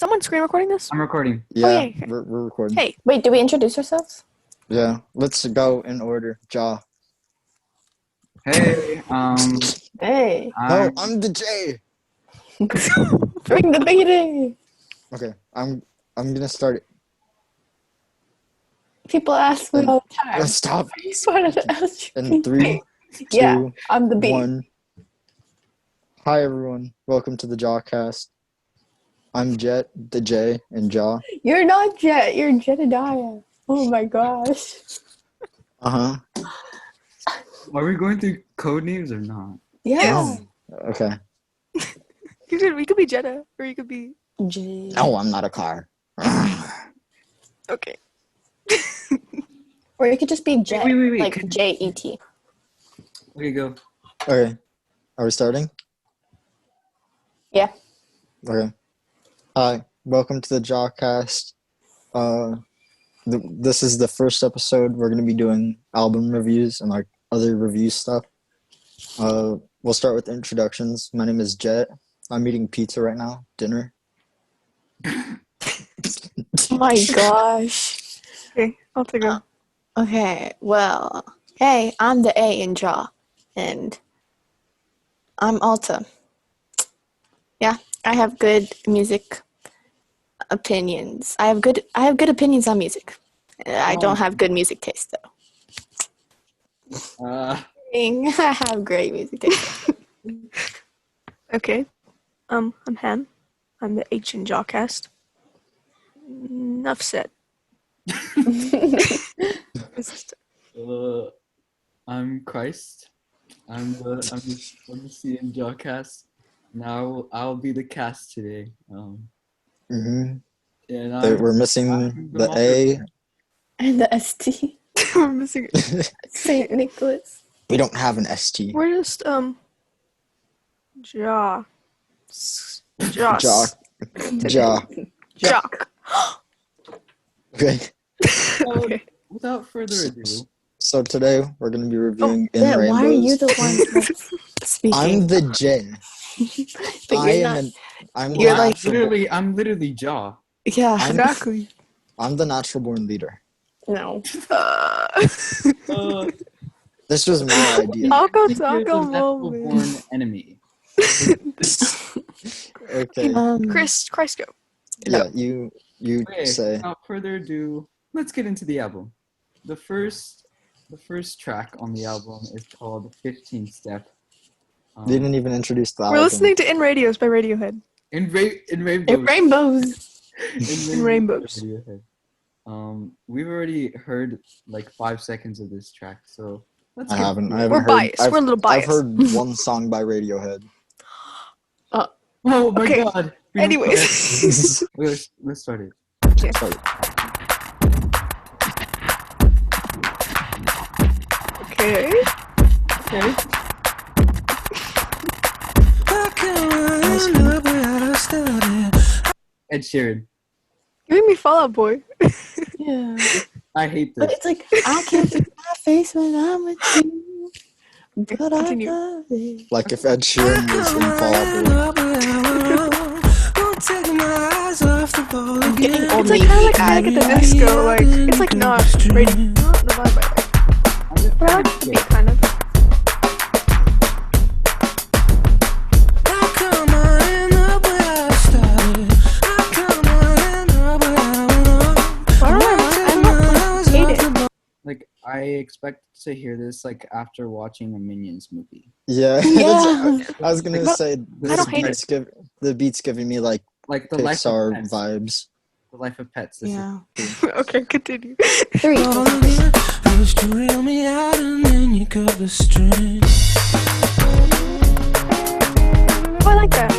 someone screen recording this? I'm recording. Yeah, yeah. we're recording. Hey. Wait, did we introduce ourselves? Yeah, let's go in order. Jah. Hey, Hey. I'm the J. Bring the baby. Okay, I'm gonna start it. People ask me all the time. Stop. I just wanted to ask you. In 3, 2, Yeah, I'm the B. 1. Hi everyone, welcome to the JAHCAST. I'm Jet, the J, and Jah. You're not Jet, you're Jedediah. Oh my gosh. Uh-huh. are we going through code names or not? Yeah. Okay. We could be Jeddah, or you could be... J. No, I'm not a car. Okay. Or you could just be Jet, Wait. like J-E-T. Okay, go. Okay, are we starting? Yeah. Okay. Hi, welcome to the JAHCAST. This is the first episode. We're gonna be doing album reviews and like other review stuff. We'll start with introductions. My name is Jet. I'm eating pizza right now, dinner. Oh my gosh. Okay, I'll take it. Okay, well, hey, I'm the A in Jah, and I'm Alta. Yeah, I have good music opinions. I have good opinions on music. I don't have good music taste though. I have great music taste. Okay. I'm Han. I'm the H in JAHCAST. Enough said. I'm Christ. I'm the C in JAHCAST. Now I'll be the cast today. Mm-hmm. And We're missing I'm the A. And the ST. We're missing it. St. Nicholas. We don't have an ST. We're just, Jah. Jock. Jah. Jock. Okay. Okay. without further ado, So today we're gonna be reviewing In Yeah, Rainbows. why are you the one that's speaking? I'm the J. But I you're am not. an, I'm You're the like- natural, I'm literally Jah. Yeah. Exactly. I'm the natural born leader. No. This was my idea. I'll go You're the Taco natural Moment. born enemy. Okay. Christ, go. Yeah, you Okay, say. without further ado, let's get into the album. The first track on the album is called 15 Step. They didn't even introduce the We're album. listening to In Radios by Radiohead. In Rainbows. In rainbows. In Rainbows. Radiohead. We've already heard like 5 seconds of this track, so let's I get haven't. into I it. haven't We're heard. biased. We're a little biased. I've heard one song by Radiohead. Oh my Okay. god. Anyways. Let's start it. Sorry. Okay. Okay. Ed Sheeran. You made me fall out, boy. Yeah. I hate But this. it's like, I can't see my face when I'm with you. But I Continue. love it. Like if Ed Sheeran was in Fall Out Boy. I'm getting old It's like kind of like ad. Panic at the Disco. Like, it's like not radio. Not the vibe I like. But I like the beat, kind of. I don't hate it. Like I expect to hear this like after watching a Minions movie. Yeah. Yeah. I was gonna say I don't hate the beat's giving me like Like the life of Pixar pets. vibes. The life of pets. This Yeah. Okay, continue. 3. First you reel me out and then you cut the string. Oh, I like that.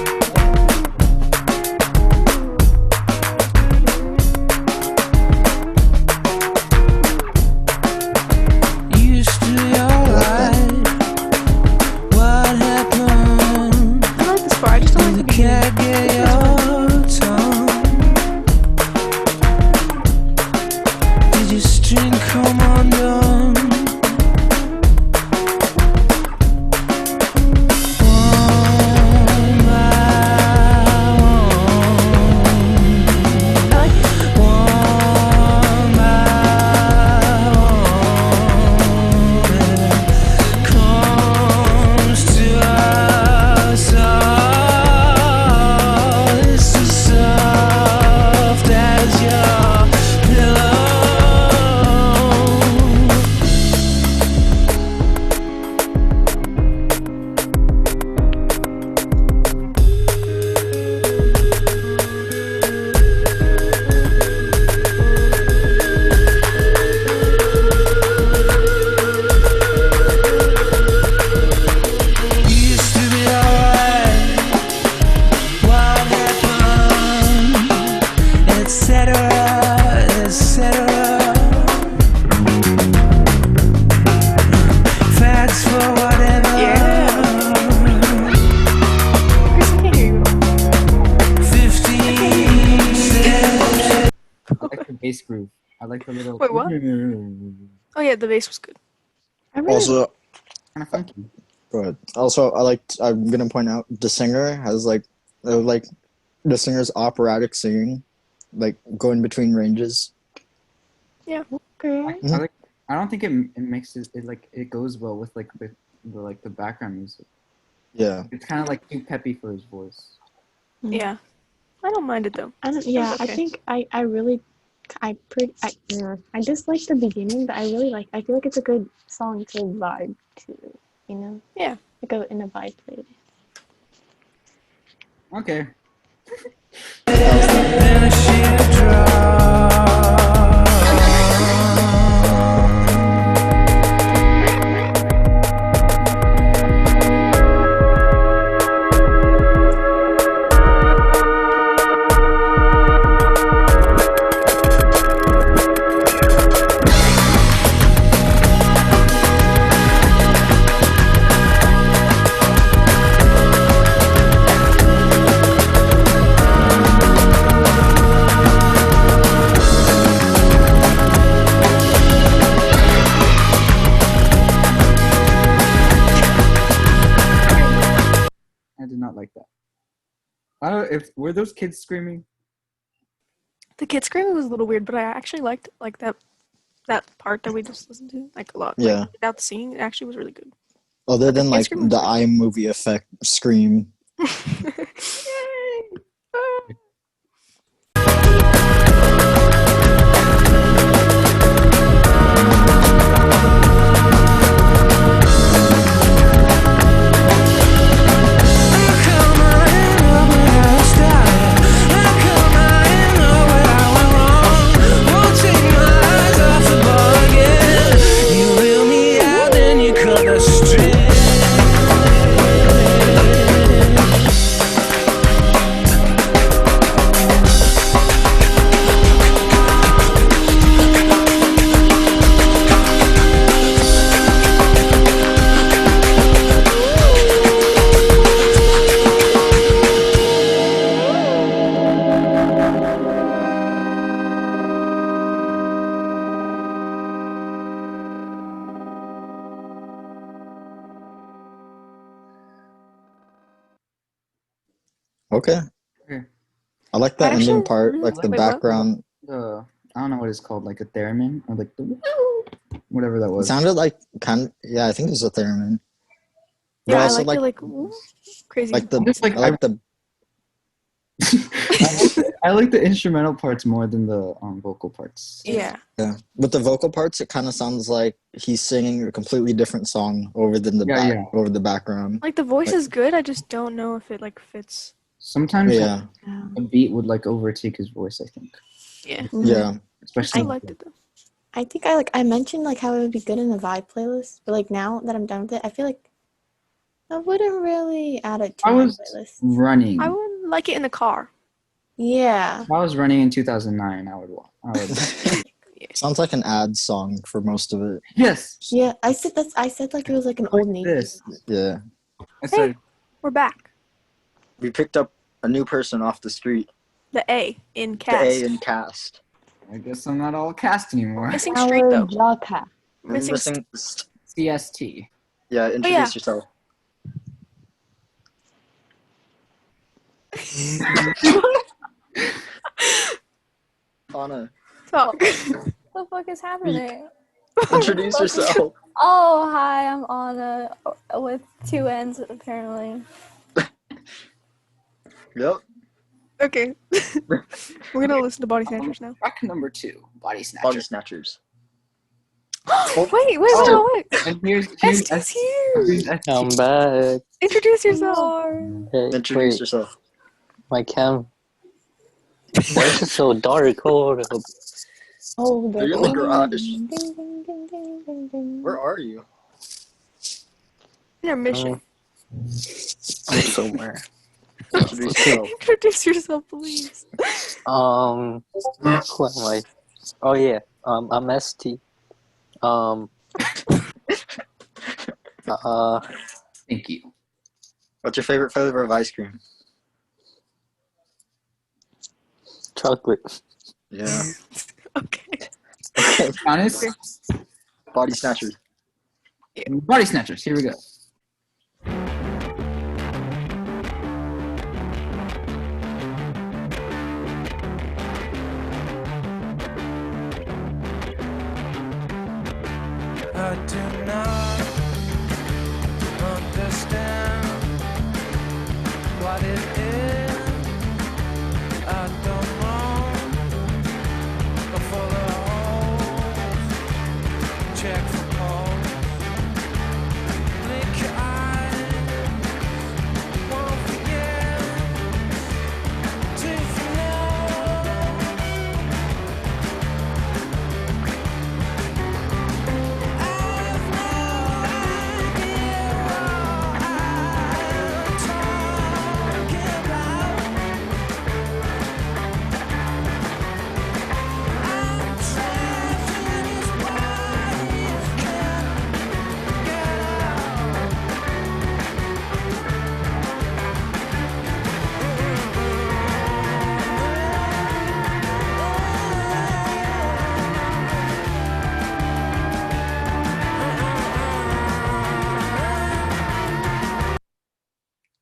You stay alright. What happened? I like this part. I just don't like the beginning. Can't get your tongue. Did your string come undone? One by bass groove. I like the little. Wait, what? Kind Oh yeah, the bass was good. I really Also, of funky. go ahead. Also, I'm gonna point out the singer has the singer's operatic singing, like going between ranges. okay. I don't think it makes it goes well with like the background music. Yeah. It's kind of like too peppy for his voice. Yeah, I don't mind it though. I don't. Yeah, okay. I think I just like the beginning, but I really like. I feel like it's a good song to vibe to. You know. Yeah. Like a in a vibe playlist. Okay. Then I see the drop. I did not like that. I don't. If were those kids screaming? The kid screaming was a little weird, but I actually liked like that part that we just listened to like a lot. Yeah. Like, without the singing, it actually was really good. Other than kid like screaming the was iMovie effect scream. Yay! Ah. Okay. Okay. I like the I ending actually part, really like the wait, what? background. I don't know what it's called, like a theremin or like the whatever that It was. sounded like yeah, I think it was a theremin. But Yeah, I also like the ooh, crazy. like the Just like I like the I like the instrumental parts more than the vocal parts. yeah. yeah. With the vocal parts, it kind of sounds like he's singing a completely different song over over the background. Like the voice Like- is good. I just don't know if it like fits. Sometimes Yeah, a beat would like overtake his voice. I think, Yeah. yeah. I especially. liked it though. I think I mentioned like how it would be good in a vibe playlist, but like now that I'm done with it, I feel like I wouldn't really add it to I my was playlist. running. I would like it in the car. Yeah. If I was running in 2009, I would. Sounds like an ad song for most of it. Yes. Yeah, I said like it was like an old Navy. This. Yeah. I said, We're back. We picked up a new person off the street. The A in The cast. A in cast. I guess I'm not all cast anymore. Missing street though. JAHCAST. Missing CST. Yeah, introduce yeah. yourself. Anna, Talk. What the fuck is happening? introduce yourself. Oh, hi, I'm Anna with two N's apparently. Yep. Okay. We're gonna listen to Body Snatchers now. Track number 2, Body Snatcher. Body snatchers. Wait. And here's Estee's here. here's ST. I'm back. Introduce yourself. Hey, Introduce wait, yourself. my cam. Why is it so dark? Hold up. Oh, Are you in the garage? Ding, ding, ding, ding, ding, ding. Where are you? Intermission. I'm somewhere. Introduce yourself. Introduce yourself, please. Who am I? Oh yeah. I'm ST. Thank you. What's your favorite flavor of ice cream? Chocolate. Yeah. Honest? Body Snatchers. Body Snatchers. Here we go. I do not understand what it is. I don't know. For the holes, check for holes. Blink your eyes, won't forget to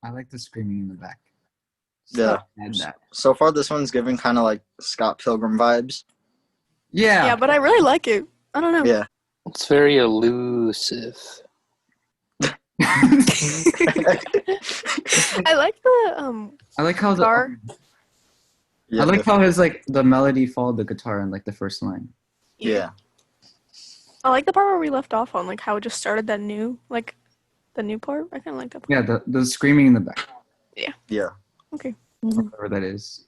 I like the screaming in the back. Yeah. Add that. So far, this one's giving kind of like Scott Pilgrim vibes. Yeah. Yeah, but I really like it. I don't know. Yeah. It's very elusive. I like the I like how guitar. Yeah. I like how his like the melody followed the guitar in like the first line. Yeah. I like the part where we left off on, like how it just started that new, like the new part. I kind of like that part. Yeah, the screaming in the back, Yeah. Okay. whatever that is.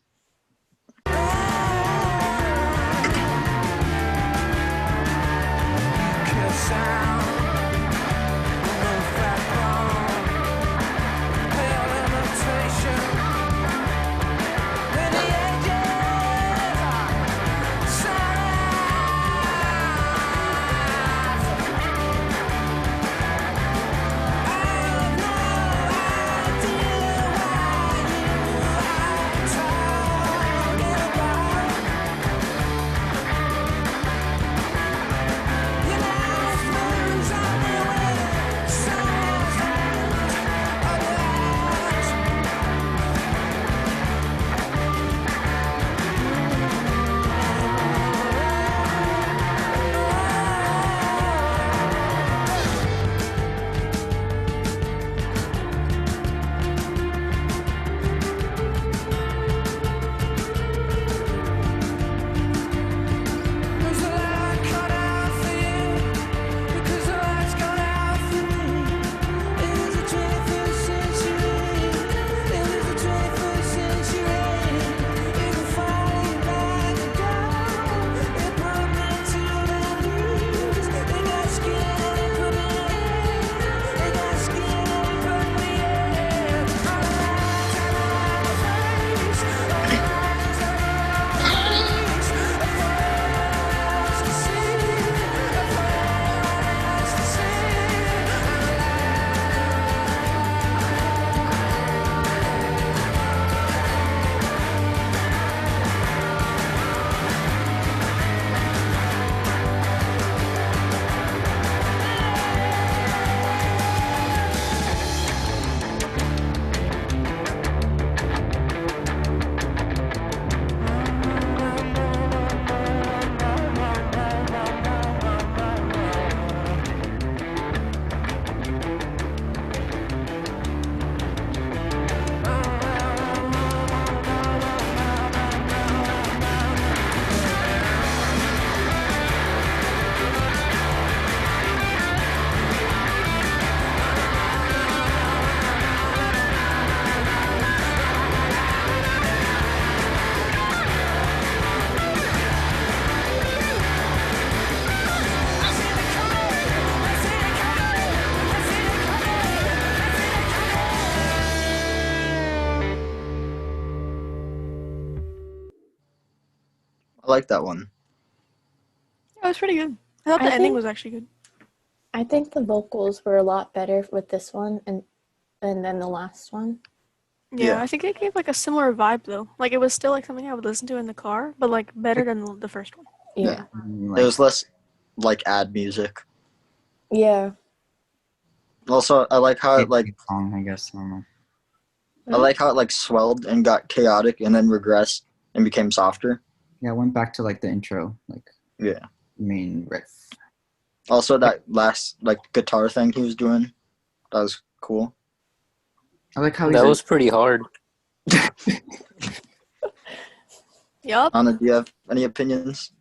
I like that one. Yeah, it was pretty good. I thought I the ending think- was actually good. I think the vocals were a lot better with this one and then the last one. Yeah, Yeah. I think it gave like a similar vibe though. Like it was still like something I would listen to in the car, but like better than the first one. Yeah. It was less like ad music. Yeah. Also, I like how it like song, I guess. I don't know. I like how it like swelled and got chaotic and then regressed and became softer. Yeah, I went back to like the intro, like Yeah. main riff. Also, that last like guitar thing he was doing, that was cool. I like how That was pretty hard. Yup. Anna, do you have any opinions?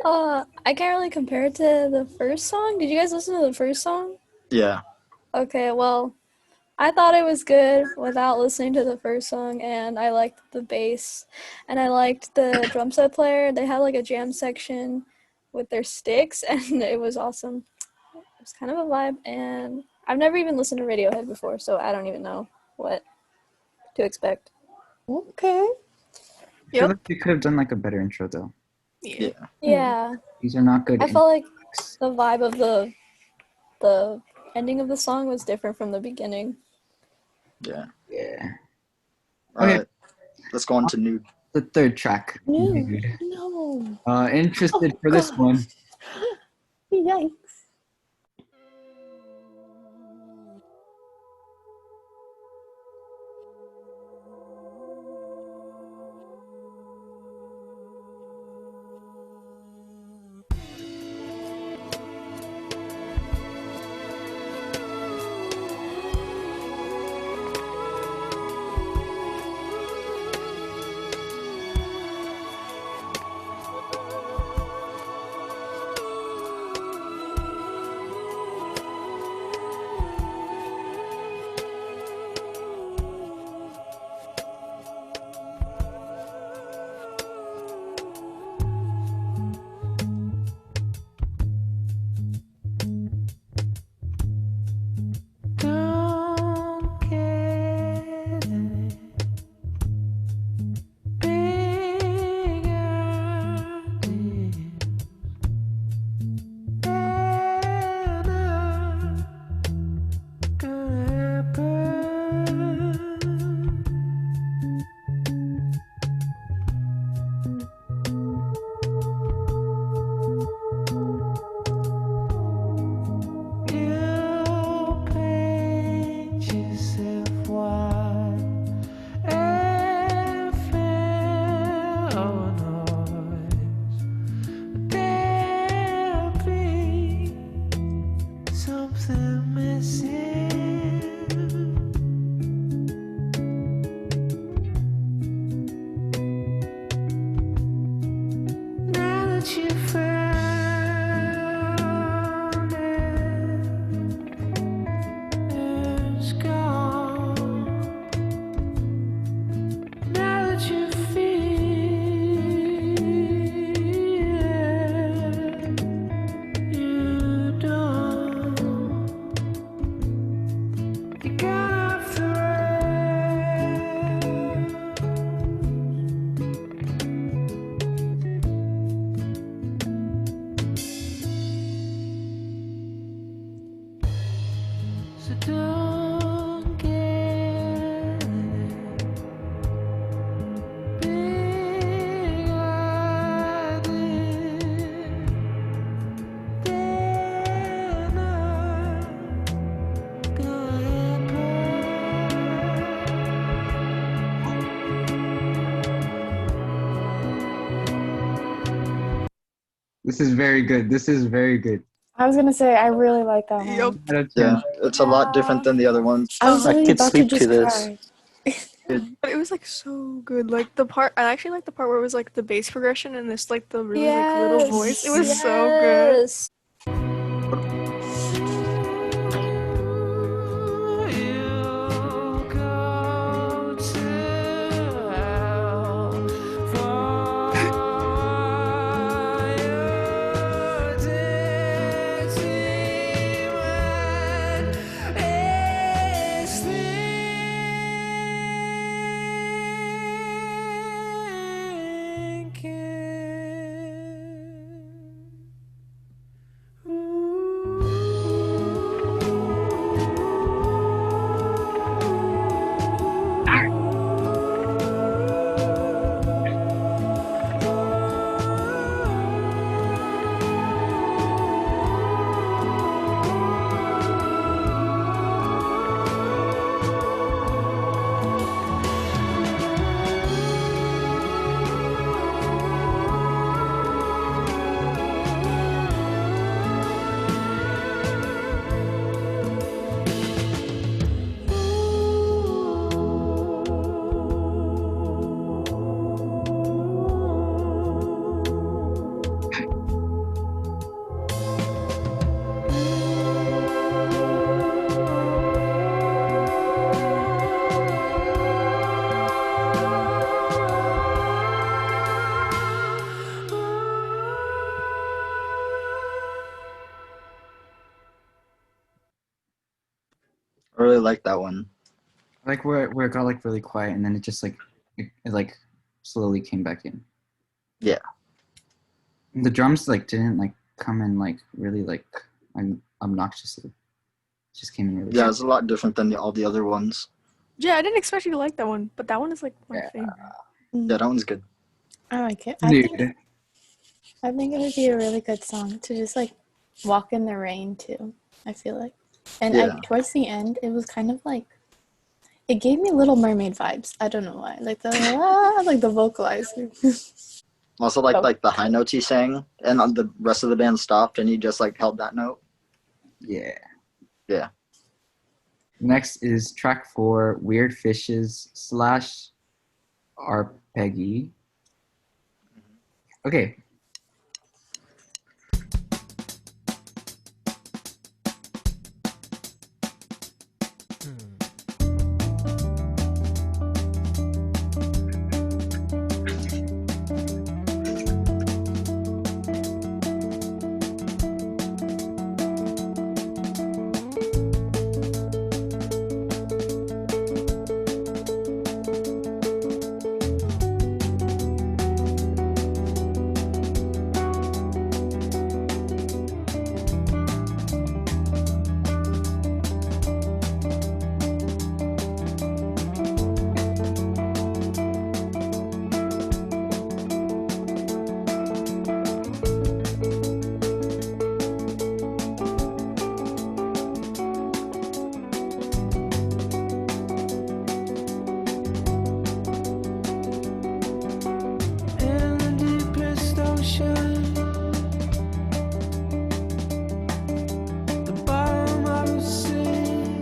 I can't really compare it to the first song. Did you guys listen to the first song? Yeah. Okay, well, I thought it was good without listening to the first song, and I liked the bass, and I liked the drum set player. They had like a jam section with their sticks, and it was awesome. It was kind of a vibe, and I've never even listened to Radiohead before, so I don't even know what to expect. Okay. I feel Yep. like they could have done like a better intro though. Yeah. Yeah, These are not good. I felt like the vibe of the ending of the song was different from the beginning. Yeah. Yeah. All right. Let's go on to Nude. The third track. No. Dude. No. Interested Oh, for this God. one. Yikes. Don't get it. Big ideas. They're not gonna happen. You paint yourself wide and feel noise. There'll be something missing. Now that you found it's gone. Now that you feel it, you don't. You got off the so don't get it. Big ideas. They're not gonna This is very good. This is very good. I was gonna say I really like that one. Yup. Out of 10. Yeah. It's a lot different than the other ones. I was I really could about to sleep to just this. cry. But it was like so good. Like the part I actually like the part where it was like the bass progression and this like the really like little voice. It was so good. Yes. You go to hell for your dirty mind is thinking. Ooh. I really like that one. Like where it got like really quiet and then it just like it like slowly came back in. Yeah. And the drums like didn't like come in like really like obnoxiously. It just came in really. Yeah, it's a lot different than all the other ones. Yeah, I didn't expect you to like that one, but that one is like my favorite. Yeah, that one's good. I like it. Dude. I think it would be a really good song to just like walk in the rain too. I feel like, and Yeah. towards the end, it was kind of like it gave me Little Mermaid vibes. I don't know why, like the like the vocalizer. Also, like the high notes he sang, and the rest of the band stopped, and he just like held that note. Yeah. Yeah. Next is track 4, Weird Fishes / Arpeggi. Okay. In the deepest ocean, the bottom of the sea,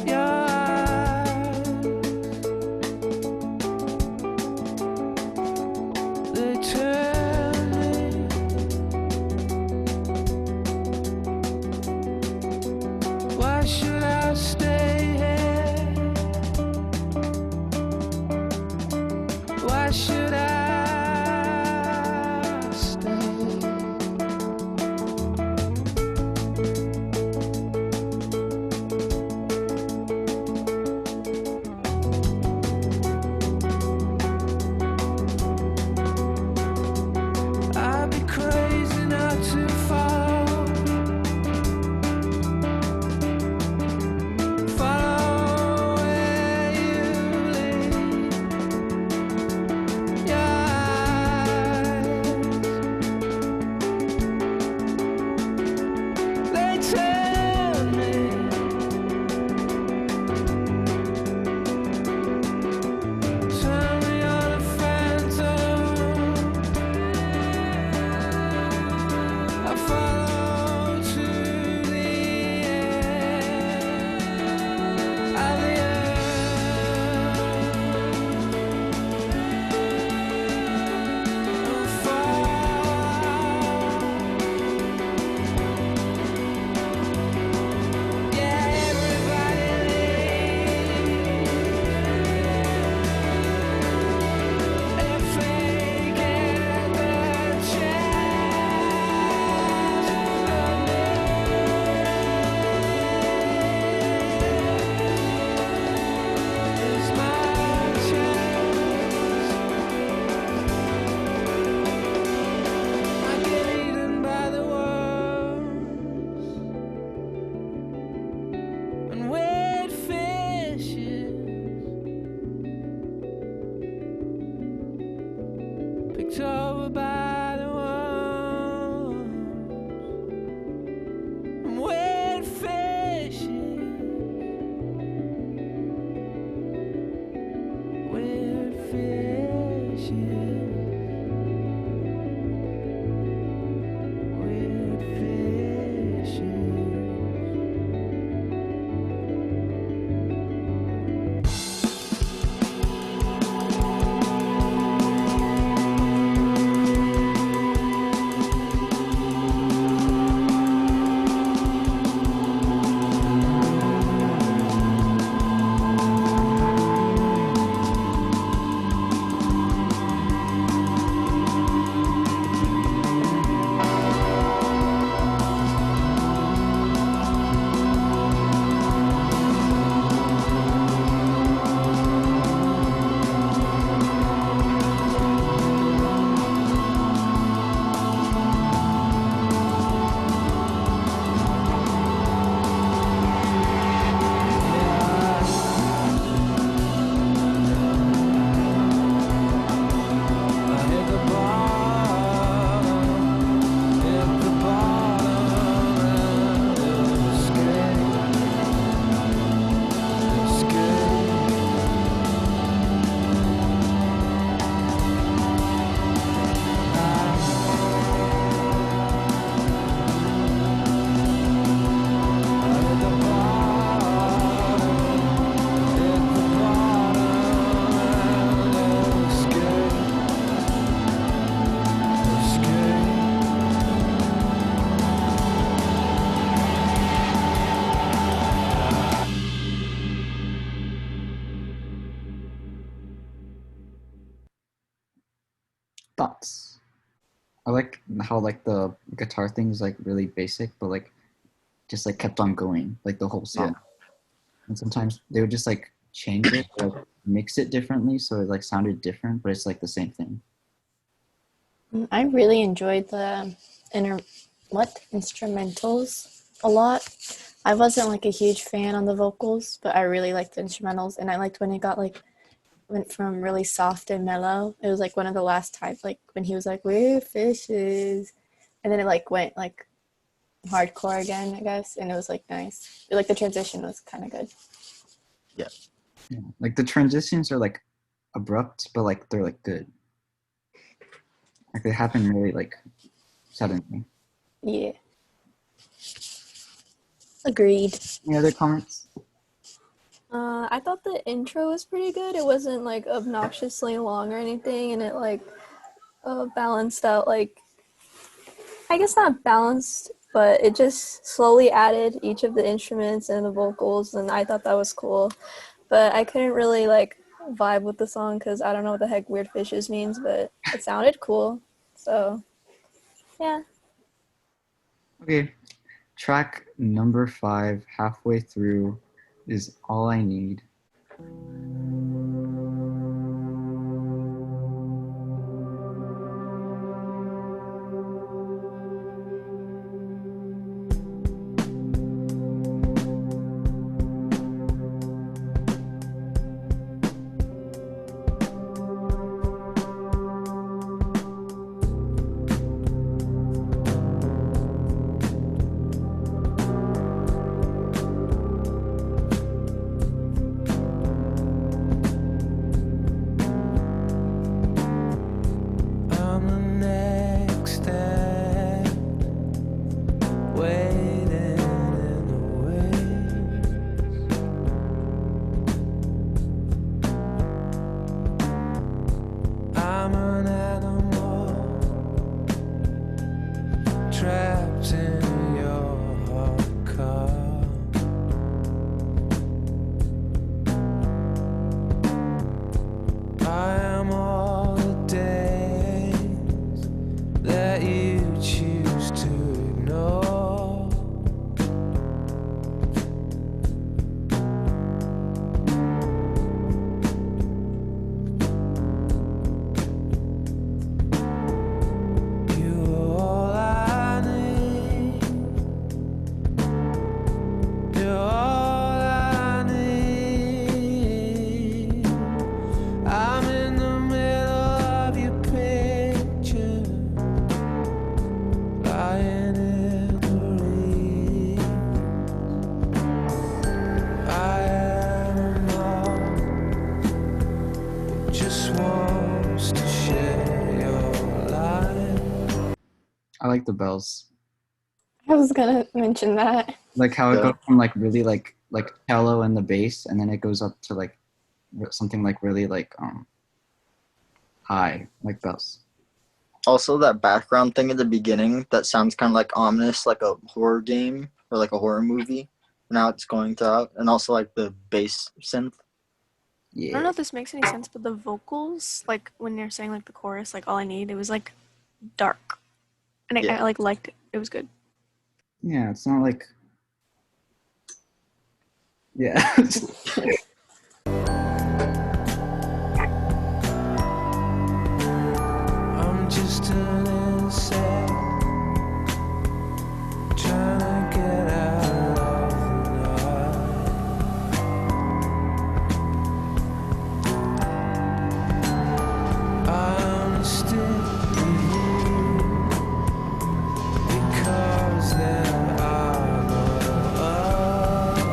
your eyes, they tell me why should I stay here? Why should I stay? I'd be crazy not to follow where you lead. Your eyes, they tell me you're a phantom. I follow to the end of the picked over by the worms and weird fishes, weird fishes, weird fishes. thoughts. I like how like the guitar thing is like really basic, but like just like kept on going like the whole song. And sometimes they would just like change it, or, like mix it differently, so it like sounded different, but it's like the same thing. I really enjoyed the instrumentals a lot. I wasn't like a huge fan on the vocals, but I really liked the instrumentals, and I liked when it got like went from really soft and mellow. It was like one of the last times, like when he was like, "We're fishes," and then it like went like hardcore again, I guess, and it was like nice. Like the transition was kind of good. Yeah. Yeah. Like the transitions are like abrupt, but like they're like good. Like they happen really like suddenly. Yeah. Agreed. Any other comments? I thought the intro was pretty good. It wasn't like obnoxiously long or anything, and it like balanced out, like, I guess not balanced, but it just slowly added each of the instruments and the vocals, and I thought that was cool. But I couldn't really like vibe with the song because I don't know what the heck Weird Fishes means, but it sounded cool. So yeah. Okay. Track number 5, halfway through, is All I Need. I'm the next step, waiting in the wings. I'm an animal trapped in your hot car. I am all the days that you choose to ignore. You are all I need. You're all I need. I'm in the middle of your picture, lying in the reeds. I am all that just wants to share your life. I like the bells. I was gonna mention that. Like how it Yeah. goes from like really like cello and the bass, and then it goes up to like something like really like high, like bells. Also, that background thing at the beginning that sounds kind of like ominous, like a horror game or like a horror movie. Now it's going to out, and also like the bass synth. I don't know if this makes any sense, but the vocals, like when you're saying like the chorus, like All I Need, it was like dark, and I like liked it. It was good. Yeah, it's not like. Yeah. I'm just an insect trying to get out of the night. I'm still because there are no others.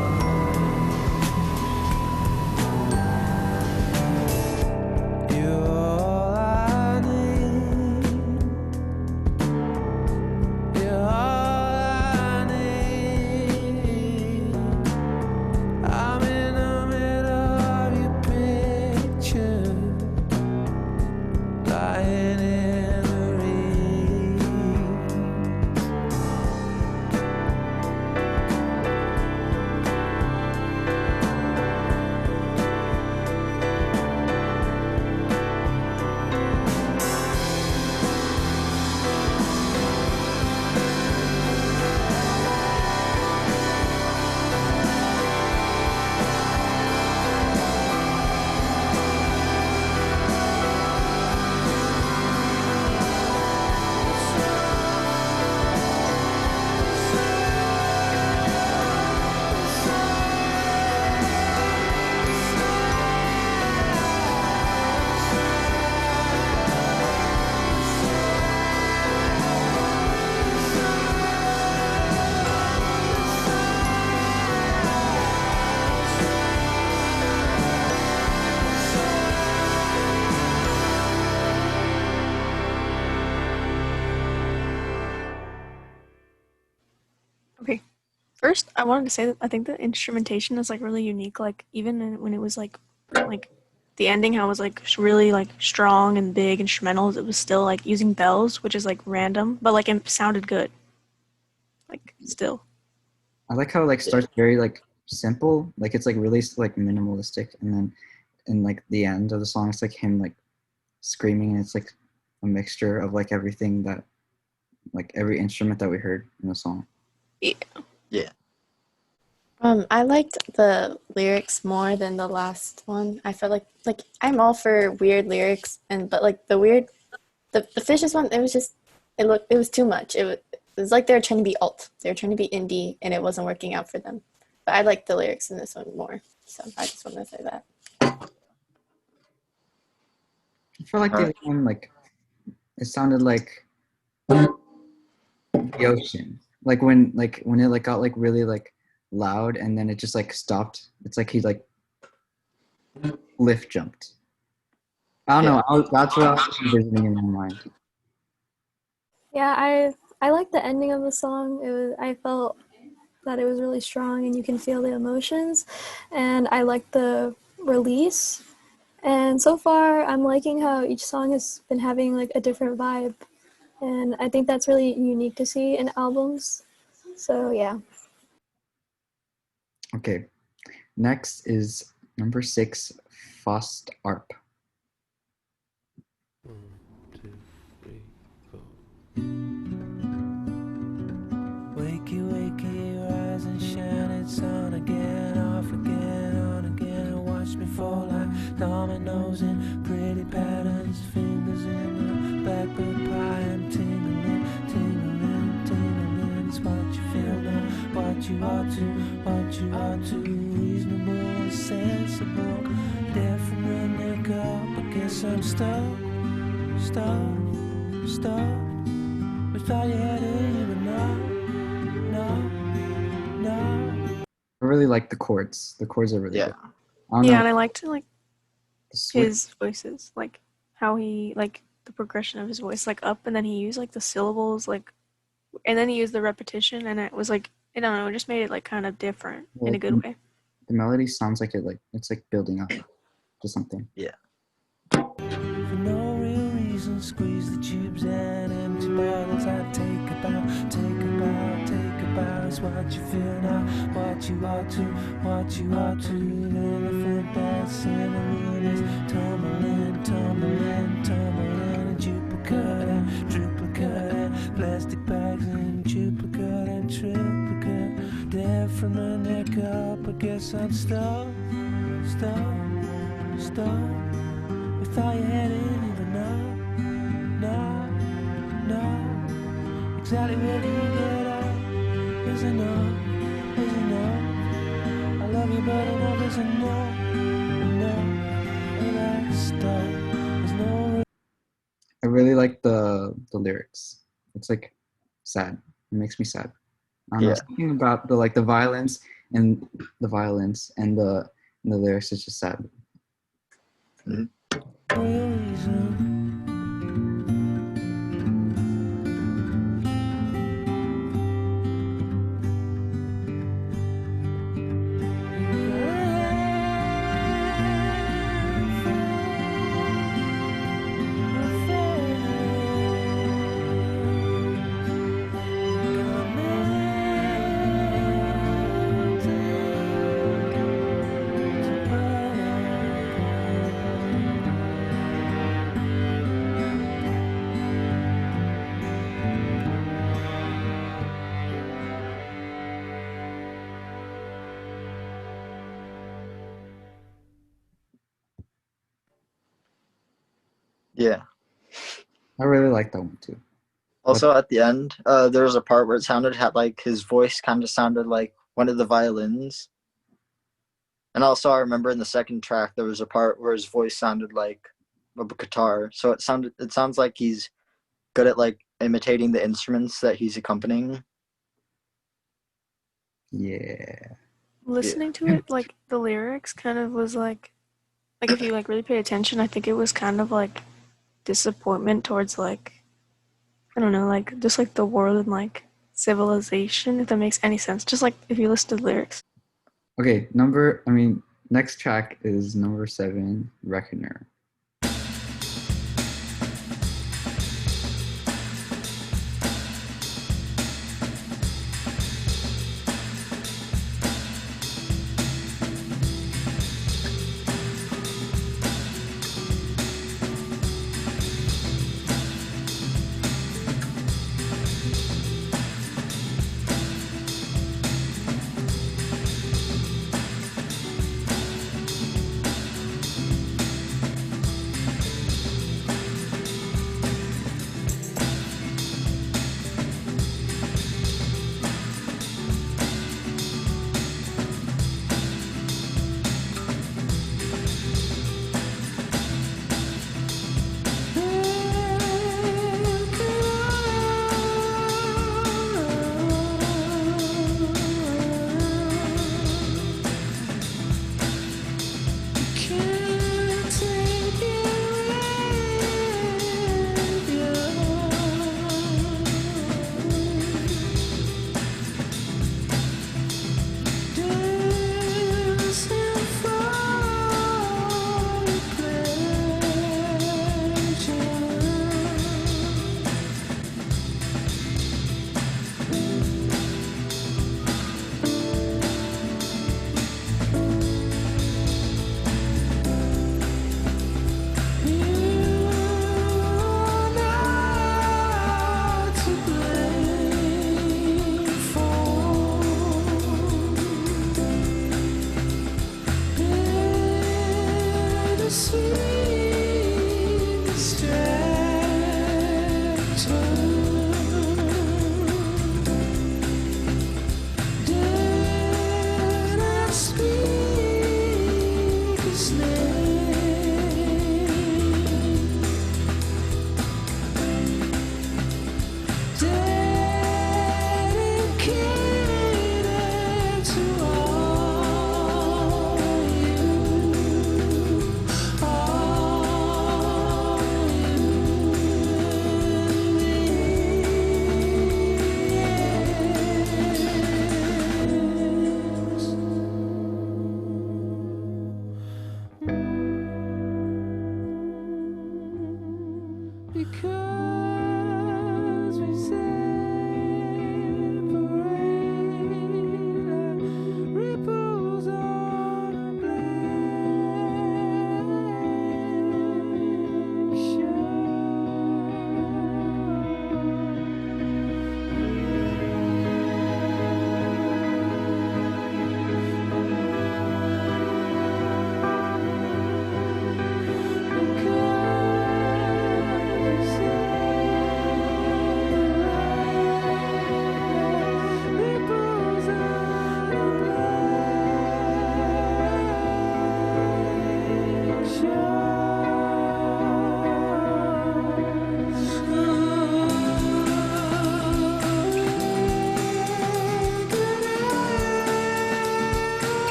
First, I wanted to say that I think the instrumentation is like really unique. Like even when it was like the ending, how it was like really like strong and big instrumentals, it was still like using bells, which is like random, but like it sounded good. Like still. I like how it like starts very like simple, like it's like really like minimalistic, and then in like the end of the song, it's like him like screaming, and it's like a mixture of like everything that like every instrument that we heard in the song. Yeah. Yeah. I liked the lyrics more than the last one. I felt like I'm all for weird lyrics, but like the fishes one, it was too much. It was like they were trying to be alt. They were trying to be indie, and it wasn't working out for them. But I liked the lyrics in this one more. So I just wanted to say that. I feel like the other one, like it sounded like the ocean. Like when it like got like really like loud, and then it just like stopped. It's like he like lift jumped. I don't know. That's what I was envisioning in my mind. Yeah, I like the ending of the song. I felt that it was really strong and you can feel the emotions, and I like the release. And so far, I'm liking how each song has been having like a different vibe, and I think that's really unique to see in albums. So yeah. Okay. Next is number 6, Fost Arp. 1, 2, 3, 4. Wakey, wakey, rise and shine. It's on again, off again, on again. Watch me fall like dominoes in pretty patterns. Fingers in the blackbird pie. I'm tingling, tingling, tingling. It's what you feel now, what you ought to. Reasonable, sensible, different makeup. I guess I'm stuck. Without your head even no. I really like the chords. The chords are really good. I don't Yeah, know. and I liked like The switch. his voices, like how he like the progression of his voice, like up, and then he used like the syllables, like, and then he used the repetition, and it was like, I don't know, it just made it like kind of different in a good way. The melody sounds like it's like building up to something. Yeah. For no real reason, squeeze the tubes and empty bottles. I take about. It's what you feel now, what you ought to. Anything that's centimeters, tumbling. Duplicate and plastic bags and duplicate and triplicate. Different neck up, I guess I'm stuck. Without your head in even no. Exactly where do you get up? Is enough. I love you, but enough is enough. And that stuff. There's no. I really like the lyrics. It's like sad. It makes me sad. I don't know, something about the violence and the lyrics is just sad. Real reason. Yeah. I really like that one too. Also, at the end, there was a part where it had like his voice kind of sounded like one of the violins. And also, I remember in the second track there was a part where his voice sounded like a guitar. So it sounds like he's good at like imitating the instruments that he's accompanying. Yeah. Listening to it, like the lyrics kind of was like if you like really pay attention, I think it was kind of like disappointment towards like, I don't know, like just like the world and like civilization, if that makes any sense. Just like if you listen to the lyrics. Okay, next track is number 7, Reckoner.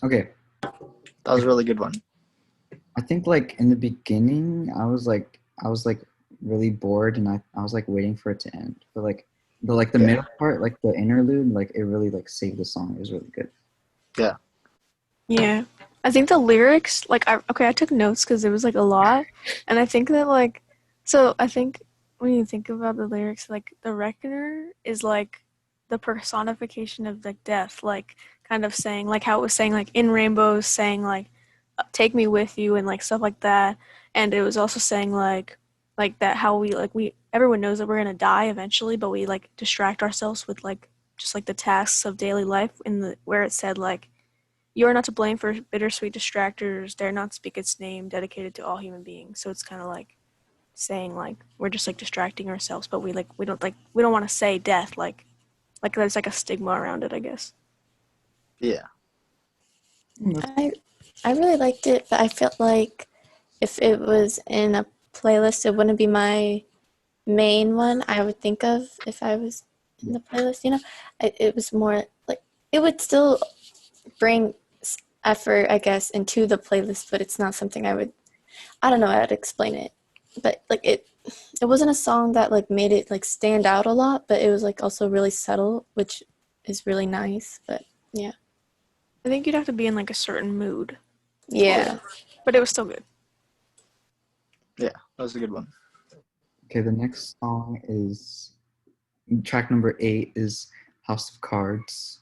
Okay, That was a really good one. I think like in the beginning, I was like really bored, and I was like waiting for it to end. But like the Yeah. middle part, like the interlude, like it really like saved the song. It was really good. Yeah. Yeah. I think the lyrics, like, I took notes because it was like a lot. And I think that, like, so I think when you think about the lyrics, like, the Reckoner is like the personification of like death, like, kind of saying, like, how it was saying, like, in rainbows, saying, like, take me with you and like stuff like that. And it was also saying, like that, how everyone knows that we're gonna die eventually, but we like distract ourselves with like just like the tasks of daily life in the where it said like you are not to blame for bittersweet distractors, dare not speak its name, dedicated to all human beings. So it's kind of like saying like we're just like distracting ourselves, but we don't want to say death like there's like a stigma around it, I guess. Yeah. I really liked it, but I felt like if it was in a playlist, it wouldn't be my main one I would think of if I was in the playlist. You know, it was more like it would still bring effort, I guess, into the playlist, but it's not something I don't know how to explain it, but like it wasn't a song that like made it like stand out a lot, but it was like also really subtle, which is really nice. But yeah, I think you'd have to be in like a certain mood, yeah. but it was still good. Yeah. That was a good one. Okay, the next song is track number 8 is House of Cards.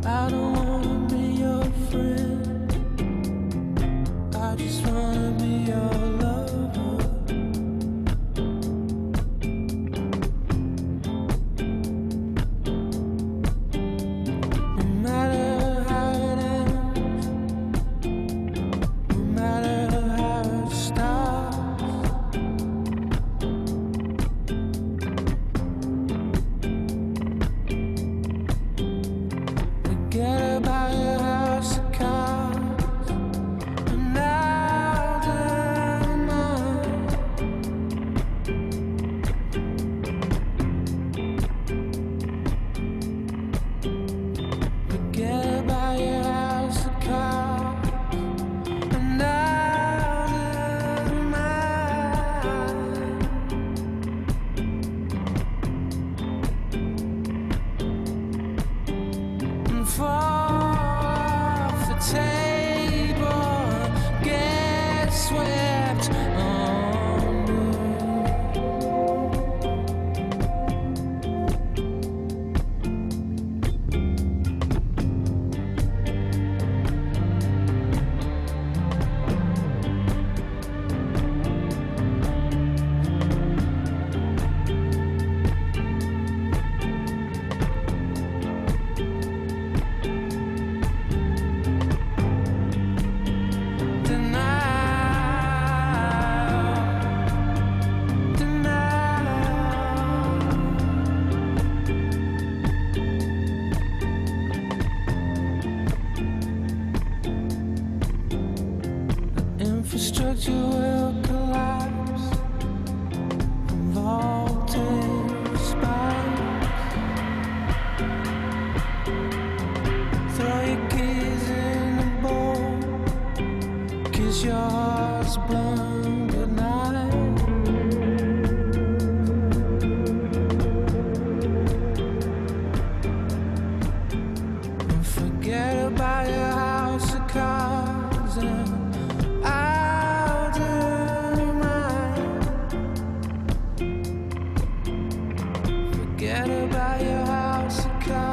I don't wanna be your friend. I just wanna be your lover. No matter how it ends, no matter how it starts, forget about your house of cards. And now they're mine. Forget about your house of cards. And now they're mine. And fall off the table, get swept under. Infrastructure will collapse from voltage spikes. Throw your keys in the bowl, kiss your heart's blown goodnight. And forget about your house of cards and I'll do mine. Forget about your house of cards.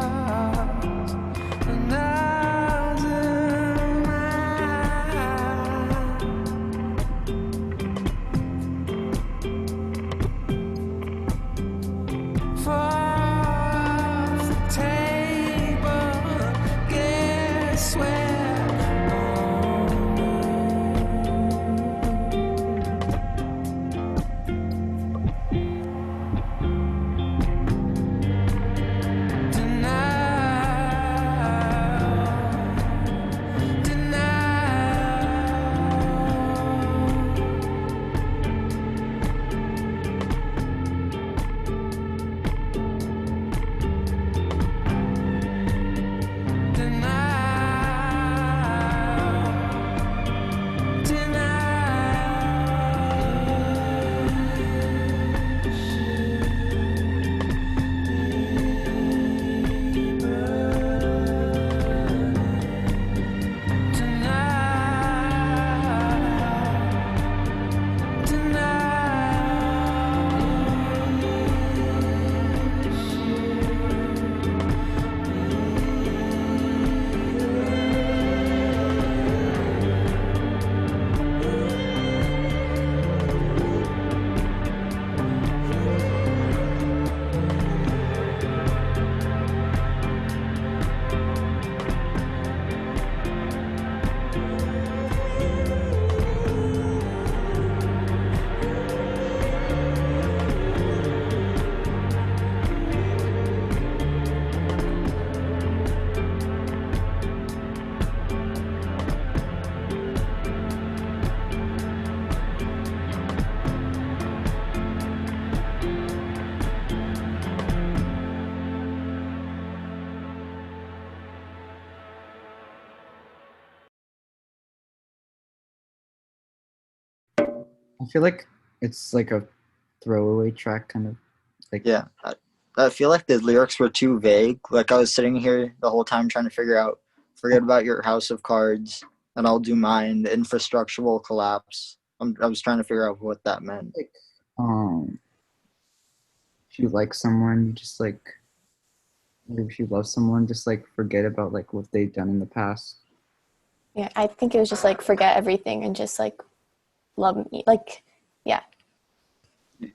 I feel like it's like a throwaway track, kind of like Yeah, I feel like the lyrics were too vague. Like I was sitting here the whole time trying to figure out, forget about your house of cards, and I'll do mine. The infrastructure will collapse. I was trying to figure out what that meant. like if you like someone, you just like if you love someone, just like forget about like what they've done in the past. Yeah, I think it was just like forget everything and just like love me. Like, yeah. But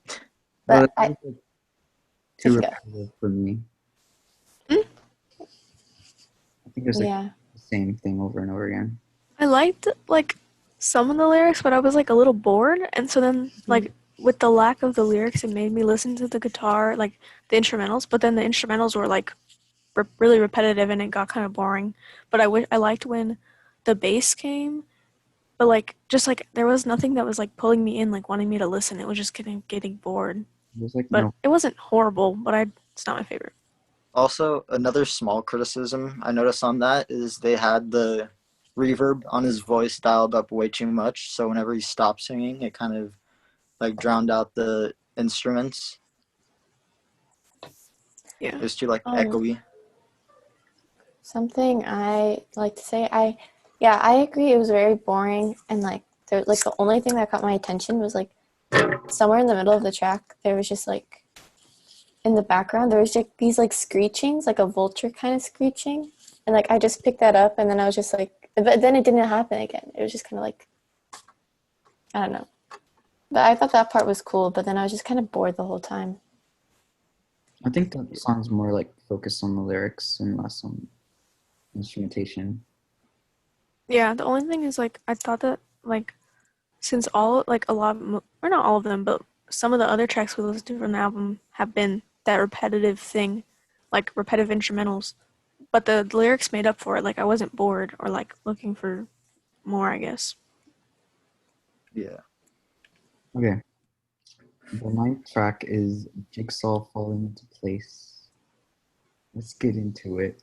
But I, it's like you too can go. repetitive for me. Hmm? I think it's like Yeah. the same thing over and over again. I liked like some of the lyrics, but I was like a little bored, and so then like with the lack of the lyrics, it made me listen to the guitar, like the instrumentals. But then the instrumentals were like really repetitive, and it got kind of boring. But I liked when the bass came, but like just like there was nothing that was like pulling me in, like wanting me to listen. It was just getting bored. There's like But no it wasn't horrible, but it's not my favorite. Also, another small criticism I noticed on that is they had the reverb on his voice dialed up way too much. So whenever he stopped singing, it kind of like drowned out the instruments. Yeah. It was too like Um, echoey. Something I like to say, I agree. It was very boring, and like there, like the only thing that caught my attention was like somewhere in the middle of the track, there was just like in the background, there was just these like screechings, like a vulture kind of screeching, and like I just picked that up, and then I was just like, but then it didn't happen again. It was just kind of like, I don't know, but I thought that part was cool, but then I was just kind of bored the whole time. I think the song's more like focused on the lyrics and less on instrumentation. Yeah, the only thing is like I thought that like since all like a lot of, or not all of them, but some of the other tracks we listened to from the album have been that repetitive thing, like repetitive instrumentals. But the lyrics made up for it. Like I wasn't bored or like looking for more, I guess. Yeah. Okay. The ninth track is Jigsaw Falling into Place. Let's get into it.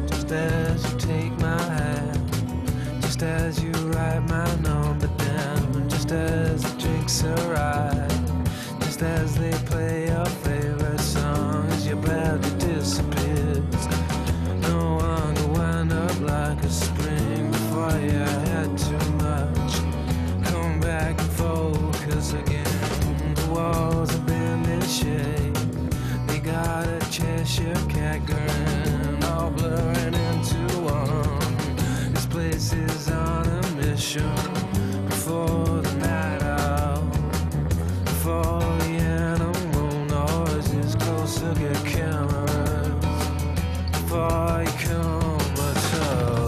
Just as you take my hand, just as you write my number down, just as the drinks arrive, just as they play your favorite song, as your body disappears. No one will wind up like a spring before you had too much. Come back and focus again. The walls have been in shape. They got a Cheshire cat grin, all blurring into one. This place is on a mission before the night out, before the animal noises closer get cameras, before you come at all.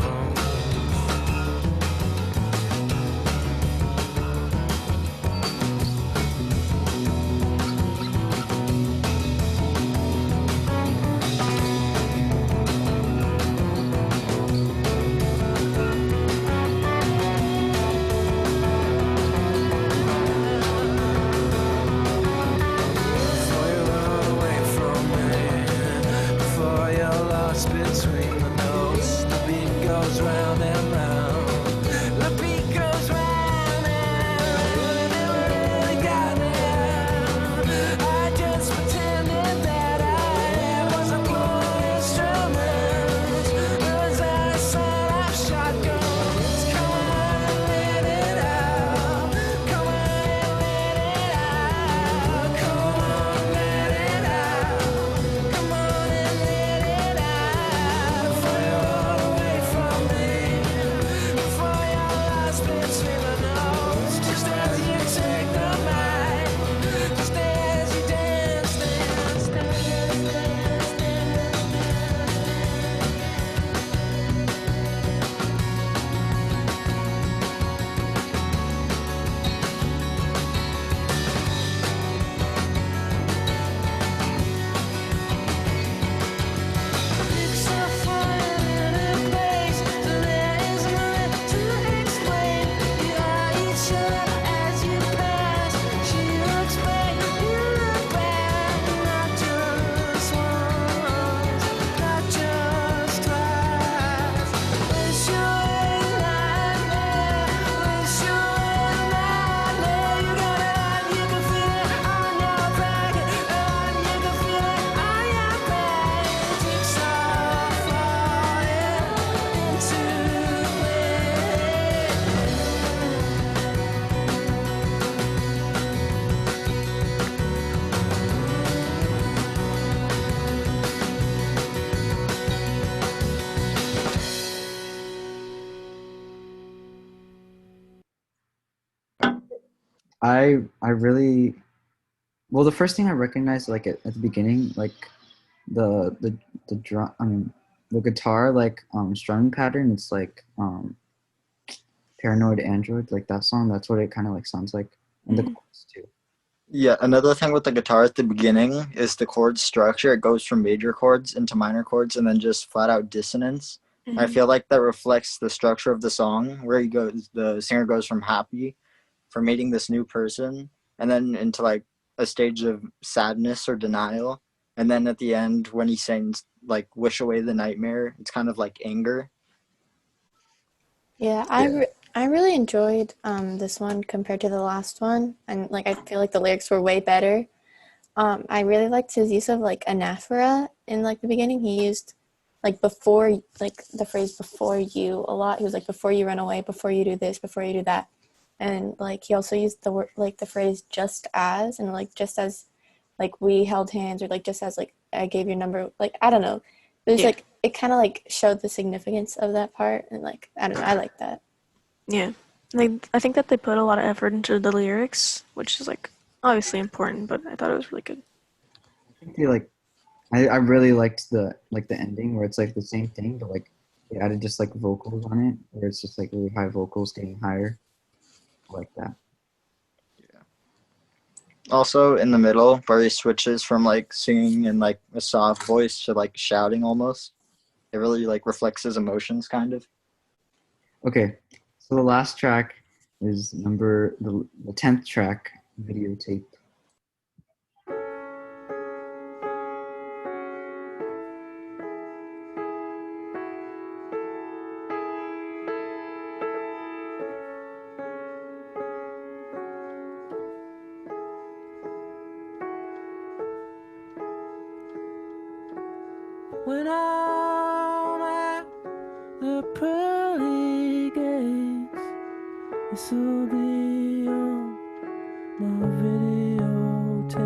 Before you run away from me, before you're lost between the notes, the beat goes round and round. The beat goes round and round. It never really got me. I just pretended that I wasn't blowing instruments. As I set off shotguns, come on and let it out. Come on and let it out. I really well the first thing I recognized like at the beginning like the drum I mean the guitar like strumming pattern it's like Paranoid Android like that song that's what it kind of like sounds like and the chords too. Yeah, another thing with the guitar at the beginning is the chord structure. It goes from major chords into minor chords and then just flat out dissonance. I feel like that reflects the structure of the song where he goes the singer goes from happy for meeting this new person and then into like a stage of sadness or denial. And then at the end when he sings like wish away the nightmare, it's kind of like anger. Yeah, I really enjoyed this one compared to the last one, and like I feel like the lyrics were way better. I really liked his use of like anaphora in like the beginning. He used like before, like the phrase "before you" a lot. He was like "before you run away, before you do this, before you do that," and like he also used the word like the phrase "just as" and like just as like we held hands or like just as like I gave your number. Like I don't know, it was like it kind of like showed the significance of that part, and like I don't know, I like that. Yeah. Like I think that they put a lot of effort into the lyrics, which is like obviously important, but I thought it was really good. I think they like I really liked the ending where it's like the same thing but like they added just like vocals on it where it's just like really high vocals getting higher. I like that. Also in the middle where he switches from like singing in like a soft voice to like shouting almost. It really like reflects his emotions kind of. Okay, so the last track is the 10th track, Videotape. When I'm at the pearly gates, this will be on my videotape,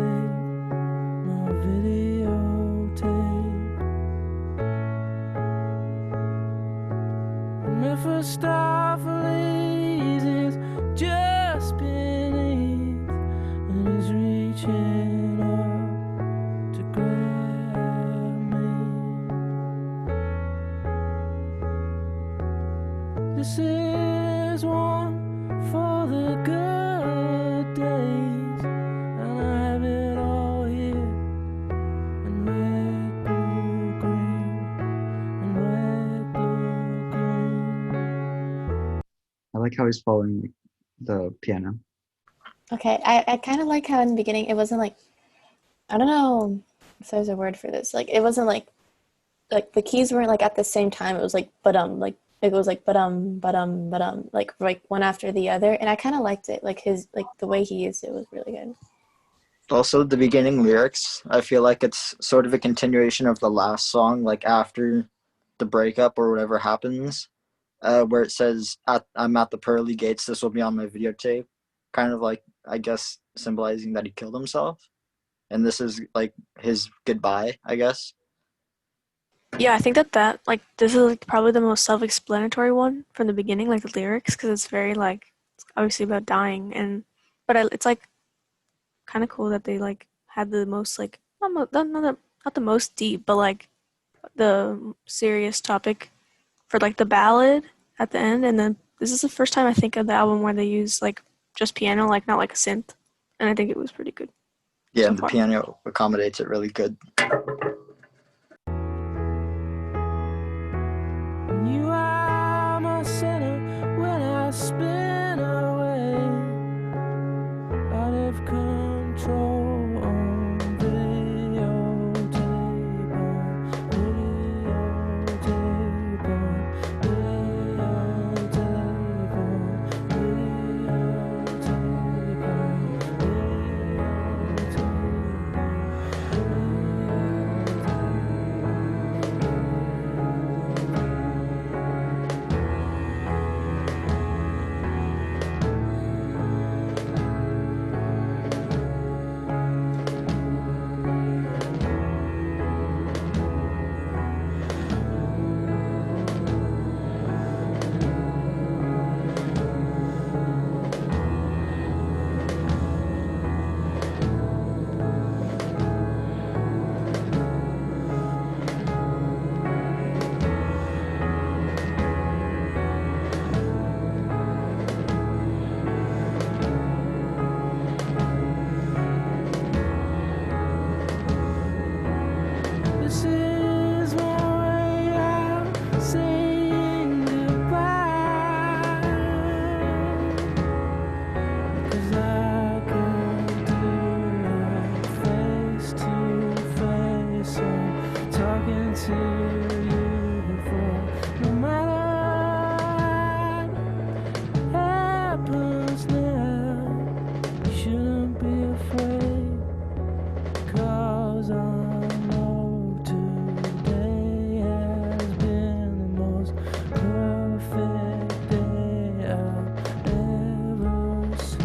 my videotape. Mephistopheles is just beneath, and he's reaching up to grab me. This is one for the good days, and I have it all here in red, blue, green, and red, blue, green. I like how he's following the piano. Okay, I kind of like how in the beginning it wasn't like I don't know if there's a word for this. Like it wasn't like the keys weren't like at the same time. It was like like it was like like one after the other, and I kind of liked it. Like his like the way he used it was really good. Also the beginning lyrics, I feel like it's sort of a continuation of the last song, like after the breakup or whatever happens, where it says, I'm at the pearly gates, this will be on my videotape. Kind of like, I guess, symbolizing that he killed himself. And this is like his goodbye, I guess. Yeah, I think that like this is like probably the most self-explanatory one from the beginning, like the lyrics, because it's very like it's obviously about dying, and but it's like kind of cool that they like had the most like not the most deep, but like the serious topic for like the ballad at the end, and then this is the first time I think of the album where they use like just piano, like not like a synth, and I think it was pretty good. Yeah, So and the far. piano accommodates it really good. You are my center when I spin away, out of control on videotape, on videotape, on videotape, on videotape, on videotape. to you for no matter what happens now. You shouldn't be afraid, 'cause I know today has been the most perfect day I've ever seen.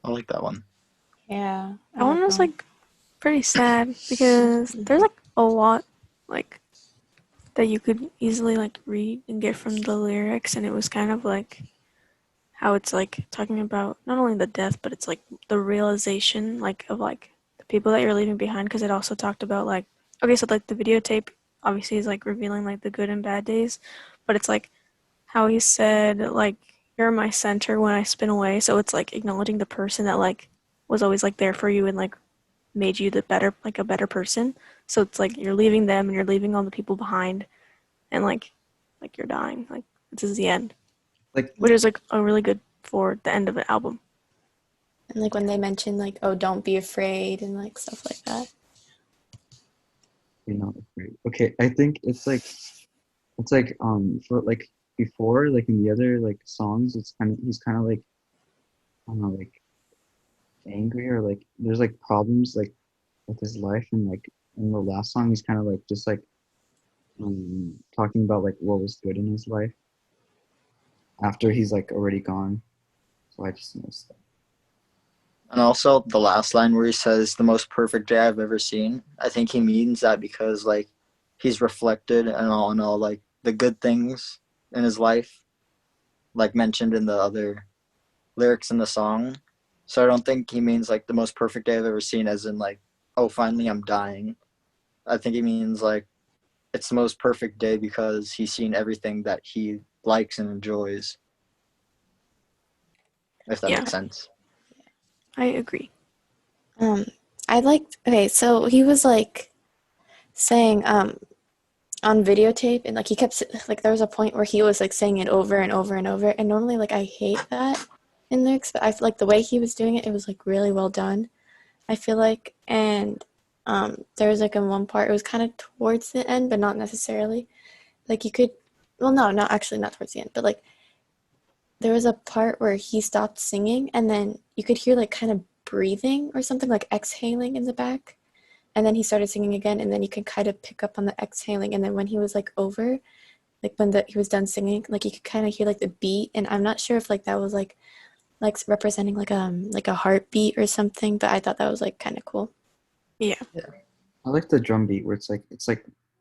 I like that one. Yeah. That one was like pretty sad because there's like a lot like that you could easily like read and get from the lyrics, and it was kind of like how it's like talking about not only the death, but it's like the realization like of like the people that you're leaving behind, because it also talked about like, okay, so like the videotape obviously is like revealing like the good and bad days, but it's like how he said like, you're my center when I spin away, so it's like acknowledging the person that like was always like there for you and like made you the better, like a better person. So it's like you're leaving them and you're leaving all the people behind, and like you're dying, like this is the end, Like, which is like a really good for the end of the album. And like when they mention like, oh, don't be afraid and like stuff like that. you're not afraid. Okay, I think it's like for like before, like in the other like songs, he's kind of like, I don't know, like angry, or like there's like problems like with his life, and like in the last song he's kind of like just like talking about like what was good in his life after he's like already gone. So I just noticed that. And also the last line where he says the most perfect day I've ever seen. I think he means that because like he's reflected on all like the good things in his life, like mentioned in the other lyrics in the song. So I don't think he means like the most perfect day I've ever seen as in like, oh, finally I'm dying. I think he means like it's the most perfect day because he's seen everything that he likes and enjoys. If that Yeah. makes sense. I agree. I liked, okay, so he was like saying on videotape, and like he kept like there was a point where he was like saying it over and over and over, and normally like I hate that in lyrics, but I feel like the way he was doing it, it was like really well done, I feel like. And there was like in one part, it was kind of towards the end, but not necessarily. Like you could, well, no, not actually not towards the end, but like there was a part where he stopped singing, and then you could hear like kind of breathing or something, like exhaling in the back. And then he started singing again, and then you could kind of pick up on the exhaling. And then when he was like over, like when he was done singing, like you could kind of hear like the beat. And I'm not sure if like that was like representing like a heartbeat or something, but I thought that was like kind of cool. Yeah. I like the drum beat where it's like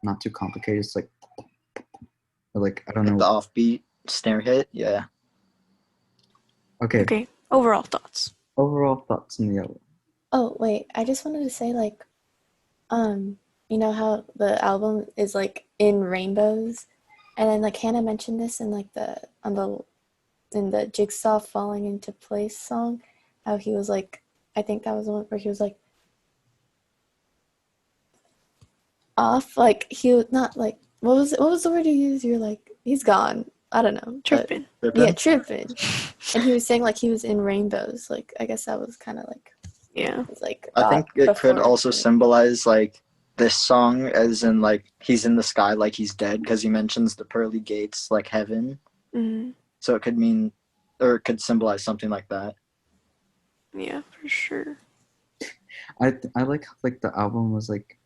not too complicated. It's like, or like I don't Like know. the offbeat snare hit, yeah. Okay. Okay. Overall thoughts. Overall thoughts on the album. Oh wait, I just wanted to say like, you know how the album is like in rainbows, and then like Hannah mentioned this in like in the Jigsaw falling into place song, how he was like I think that was the one where he was like off, like he was not like what was the word you used? You're like he's gone. I don't know. But, Tripping. yeah, tripping. And he was saying like he was in rainbows. Like I guess that was kind of like Yeah. it's like I think it could before- also symbolize like this song as in like he's in the sky like he's dead because he mentions the pearly gates like heaven. Hmm. So it could mean or it could symbolize something like that. Yeah, for sure. I like how like the album was like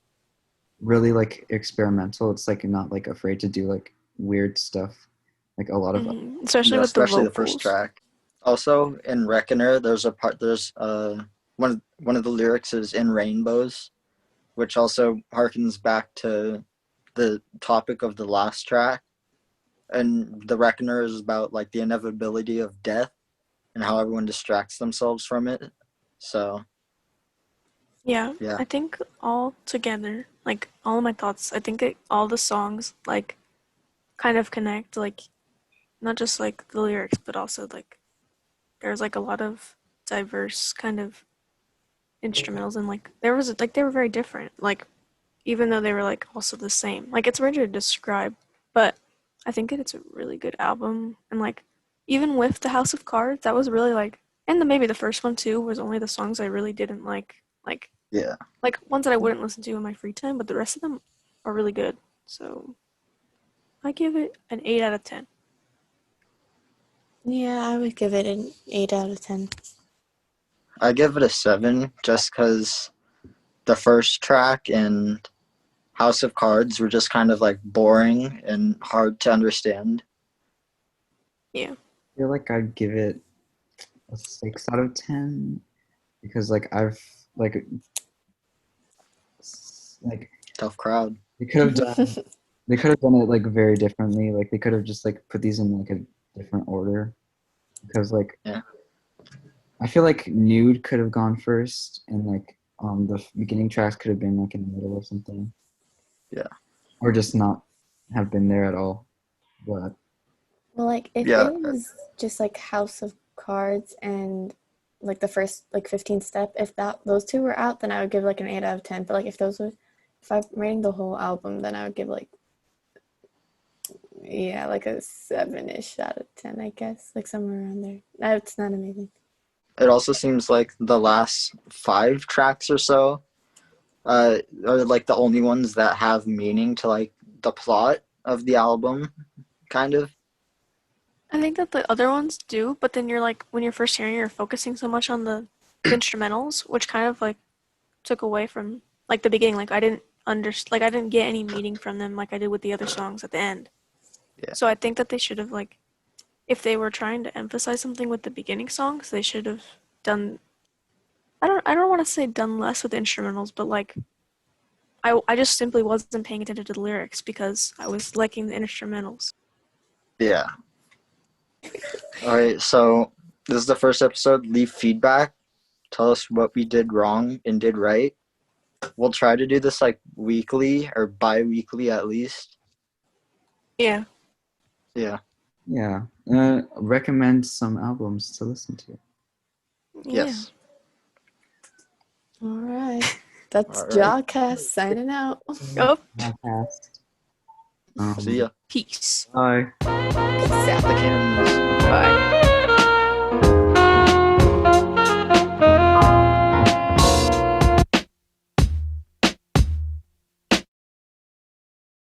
really like experimental. It's like not like afraid to do like weird stuff. Like a lot of Especially Yeah, with especially the the first vocals. track. Also in Reckoner, there's one of the lyrics is in rainbows, which also harkens back to the topic of the last track. And the Reckoner is about like the inevitability of death and how everyone distracts themselves from it. So Yeah, Yeah. I think all together, like all of my thoughts, I think all the songs like kind of connect, like not just like the lyrics, but also like there's like a lot of diverse kind of instrumentals and like there was like they were very different, like even though they were like also the same. Like it's weird to describe, but I think it's a really good album and like even with the House of Cards, that was really like and maybe the first one too was only the songs I really didn't like yeah. like ones that I wouldn't listen to in my free time, but the rest of them are really good. So I give it an 8 out of 10. Yeah, I would give it an 8 out of 10. I give it a 7 just because the first track and House of Cards were just kind of like boring and hard to understand. Yeah. I feel like I'd give it a 6 out of 10 because like I've like Tough crowd. they could have done it like very differently. Like they could have just like put these in like a different order because like Yeah. I feel like Nude could have gone first and like the beginning tracks could have been like in the middle or something. Yeah. Or just not have been there at all. But Well, like if Yeah. it was just like House of Cards and like the first like 15 step, if those two were out, then I would give like an 8 out of 10. But like if I'm rating the whole album, then I would give like like a 7-ish out of 10, I guess, like somewhere around there. It's not amazing. It also seems like the last 5 tracks or so are like the only ones that have meaning to like the plot of the album, kind of. I think that the other ones do, but then you're like when you're first hearing, you're focusing so much on the instrumentals, which kind of like took away from like the beginning. Like I didn't I didn't get any meaning from them like I did with the other songs at the end. Yeah. So I think that they should have like if they were trying to emphasize something with the beginning songs, they should have done I don't want to say done less with instrumentals, but like I just simply wasn't paying attention to the lyrics because I was liking the instrumentals. Yeah. All right, so this is the first episode. Leave feedback. Tell us what we did wrong and did right. We'll try to do this like weekly or bi-weekly at least. Yeah. Yeah. yeah. Recommend some albums to listen to. Yes. All right. That's All right. JAHCAST signing out. Yeah. Oh, Podcast. See ya. peace. Bye. The cannons. Bye.